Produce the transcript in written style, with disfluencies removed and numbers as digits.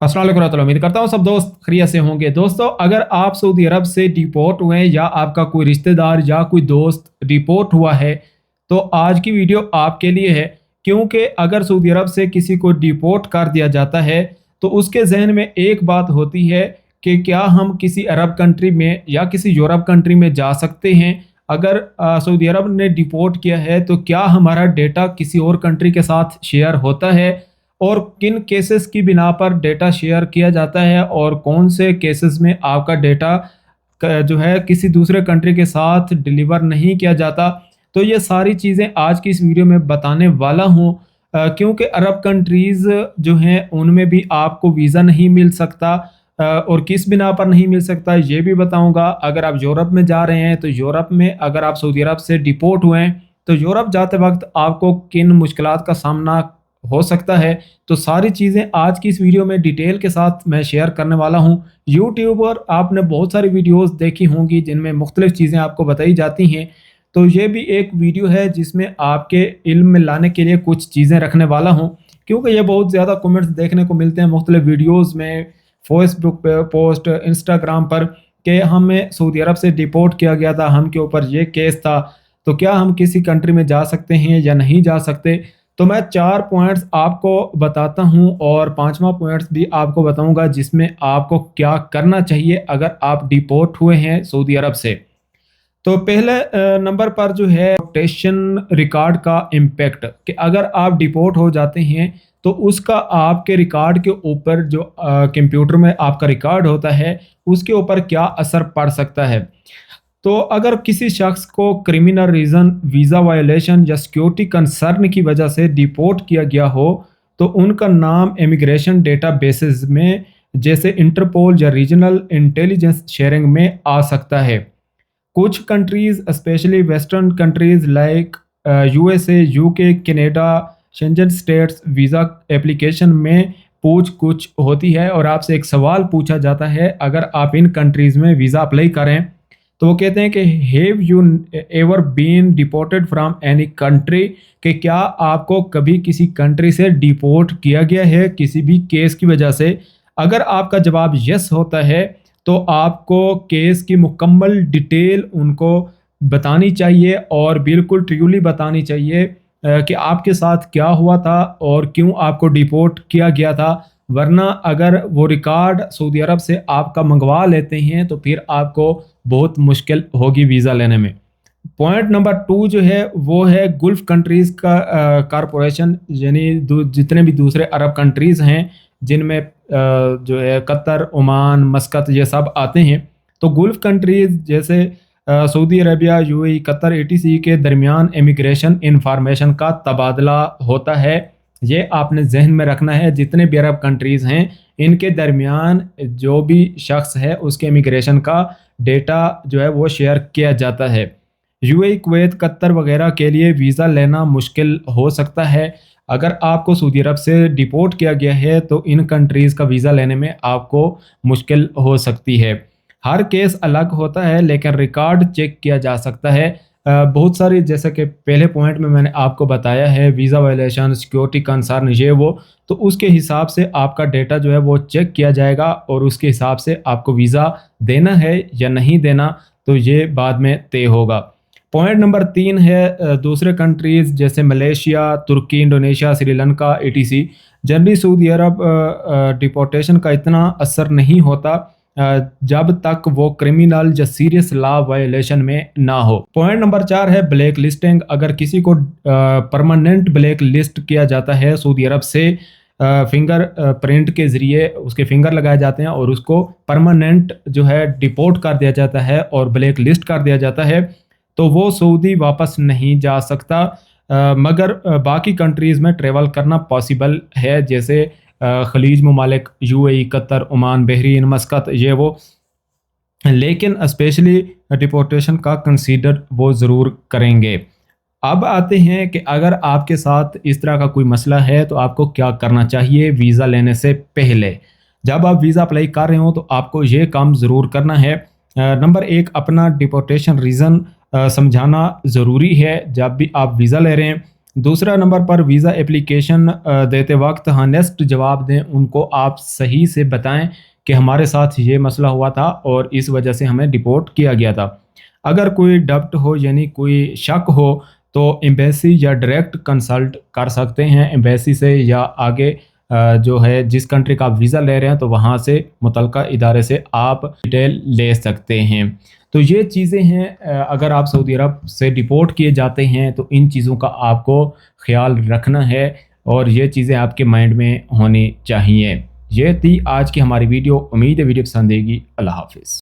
अस्सलाम वालेकुम रहमतुल्लाह। उम्मीद करता हूँ सब दोस्त खैरियत से होंगे। दोस्तों, अगर आप सऊदी अरब से डिपोर्ट हुए या आपका कोई रिश्तेदार या कोई दोस्त डिपोर्ट हुआ है, तो आज की वीडियो आपके लिए है। क्योंकि अगर सऊदी अरब से किसी को डिपोर्ट कर दिया जाता है, तो उसके ज़हन में एक बात होती है कि क्या हम किसी अरब कंट्री में या किसी यूरोप कंट्री में जा सकते हैं? अगर सऊदी अरब ने डिपोर्ट किया है, तो क्या हमारा डेटा किसी और कंट्री के साथ शेयर होता है? और किन केसेस की बिना पर डेटा शेयर किया जाता है और कौन से केसेस में आपका डेटा जो है किसी दूसरे कंट्री के साथ डिलीवर नहीं किया जाता। तो ये सारी चीज़ें आज की इस वीडियो में बताने वाला हूँ। क्योंकि अरब कंट्रीज़ जो हैं उनमें भी आपको वीज़ा नहीं मिल सकता, और किस बिना पर नहीं मिल सकता ये भी बताऊंगा। अगर आप यूरोप में जा रहे हैं, तो यूरोप में अगर आप सऊदी अरब से डिपोर्ट हुए हैं, तो यूरोप जाते वक्त आपको किन मुश्किलात का सामना हो सकता है। तो सारी चीज़ें आज की इस वीडियो में डिटेल के साथ मैं शेयर करने वाला हूँ। यूट्यूब पर आपने बहुत सारी वीडियोस देखी होंगी जिनमें मुख्तलिफ चीज़ें आपको बताई जाती हैं। तो ये भी एक वीडियो है जिसमें आपके इल्म में लाने के लिए कुछ चीज़ें रखने वाला हूँ। क्योंकि ये बहुत ज़्यादा कमेंट्स देखने को मिलते हैं मुख्तलिफ वीडियोज़ में, फेसबुक पे पोस्ट, इंस्टाग्राम पर, कि हमें सऊदी अरब से डिपोर्ट किया गया था, हम के ऊपर ये केस था, तो क्या हम किसी कंट्री में जा सकते हैं या नहीं जा सकते। तो मैं 4 पॉइंट्स आपको बताता हूं और 5वां पॉइंट्स भी आपको बताऊंगा जिसमें आपको क्या करना चाहिए अगर आप डिपोर्ट हुए हैं सऊदी अरब से। तो पहले नंबर पर जो है डिपोर्टेशन रिकॉर्ड का इम्पैक्ट, कि अगर आप डिपोर्ट हो जाते हैं तो उसका आपके रिकॉर्ड के ऊपर जो कंप्यूटर में आपका रिकॉर्ड होता है उसके ऊपर क्या असर पड़ सकता है। तो अगर किसी शख्स को क्रिमिनल रीज़न, वीज़ा वायलेशन या सिक्योरिटी कंसर्न की वजह से डिपोर्ट किया गया हो, तो उनका नाम इमिग्रेशन डेटा बेसिस में जैसे इंटरपोल या रीजनल इंटेलिजेंस शेयरिंग में आ सकता है। कुछ countries, specially western countries like USA, UK, Canada, Schengen states, visa application में पूछ कुछ होती है और आपसे एक सवाल पूछा जाता है अगर आप इन कंट्रीज़ में वीज़ा अप्लाई करें। तो वो कहते हैं कि have you ever been deported from any country, कि क्या आपको कभी किसी कंट्री से डिपोर्ट किया गया है किसी भी केस की वजह से। अगर आपका जवाब यस होता है तो आपको केस की मुकम्मल डिटेल उनको बतानी चाहिए और बिल्कुल ट्रूली बतानी चाहिए कि आपके साथ क्या हुआ था और क्यों आपको डिपोर्ट किया गया था। वरना अगर वो रिकॉर्ड सऊदी अरब से आपका मंगवा लेते हैं तो फिर आपको बहुत मुश्किल होगी वीज़ा लेने में। पॉइंट नंबर 2 जो है वो है गल्फ कंट्रीज़ का कारपोरेशन, यानी जितने भी दूसरे अरब कंट्रीज़ हैं जिनमें जो है कतर, ओमान, मस्कत ये सब आते हैं। तो गल्फ कंट्रीज़ जैसे Saudi Arabia, UAE, Qatar, etc के दरमियान इमिग्रेशन इंफॉर्मेशन का तबादला होता है। ये आपने जहन में रखना है। जितने भी अरब कंट्रीज़ हैं इनके दरमियान जो भी शख्स है उसके इमिग्रेशन का डेटा जो है वो शेयर किया जाता है। यूएई, कुवैत, कतर वगैरह के लिए वीज़ा लेना मुश्किल हो सकता है। अगर आपको सऊदी अरब से डिपोर्ट किया गया है तो इन कंट्रीज़ का वीज़ा लेने में आपको मुश्किल हो सकती है। हर केस अलग होता है लेकिन रिकॉर्ड चेक किया जा सकता है। बहुत सारी, जैसे कि पहले पॉइंट में मैंने आपको बताया है, वीज़ा वायलेशन, सिक्योरिटी कंसर्न, ये वो, तो उसके हिसाब से आपका डेटा जो है वो चेक किया जाएगा और उसके हिसाब से आपको वीज़ा देना है या नहीं देना, तो ये बाद में तय होगा। पॉइंट नंबर 3 है दूसरे कंट्रीज़ जैसे मलेशिया, तुर्की, इंडोनेशिया, श्रीलंका, एटीसी। जनरली सऊदी अरब डिपोर्टेशन का इतना असर नहीं होता जब तक वो क्रिमिनल या सीरियस लॉ वायलेशन में ना हो। पॉइंट नंबर 4 है ब्लैक लिस्टिंग। अगर किसी को परमानेंट ब्लैक लिस्ट किया जाता है सऊदी अरब से, फिंगर प्रिंट के ज़रिए उसके फिंगर लगाए जाते हैं और उसको परमानेंट जो है डिपोर्ट कर दिया जाता है और ब्लैक लिस्ट कर दिया जाता है, तो वो सऊदी वापस नहीं जा सकता। मगर बाकी कंट्रीज़ में ट्रेवल करना पॉसिबल है, जैसे खलीज ममालिक, यूएई, कतर, ओमान, बहरीन, मस्कत, ये वो। लेकिन स्पेशली डिपोर्टेशन का कंसीडर वो ज़रूर करेंगे। अब आते हैं कि अगर आपके साथ इस तरह का कोई मसला है तो आपको क्या करना चाहिए वीज़ा लेने से पहले। जब आप वीज़ा अप्लाई कर रहे हो तो आपको ये काम ज़रूर करना है। नंबर 1, अपना डिपोर्टेशन रीज़न समझाना ज़रूरी है जब भी आप वीज़ा ले रहे हैं। दूसरा नंबर पर वीज़ा एप्लीकेशन देते वक्त हॉनेस्ट जवाब दें, उनको आप सही से बताएं कि हमारे साथ ये मसला हुआ था और इस वजह से हमें डिपोर्ट किया गया था। अगर कोई डाउट हो यानी कोई शक हो तो एम्बेसी या डायरेक्ट कंसल्ट कर सकते हैं एम्बेसी से, या आगे जो है जिस कंट्री का आप वीज़ा ले रहे हैं तो वहाँ से मुतलका इदारे से आप डिटेल ले सकते हैं। तो ये चीज़ें हैं, अगर आप सऊदी अरब से डिपोर्ट किए जाते हैं तो इन चीज़ों का आपको ख्याल रखना है और ये चीज़ें आपके माइंड में होनी चाहिए। ये थी आज की हमारी वीडियो। उम्मीद है वीडियो पसंद आएगी। अल्लाह हाफिज़।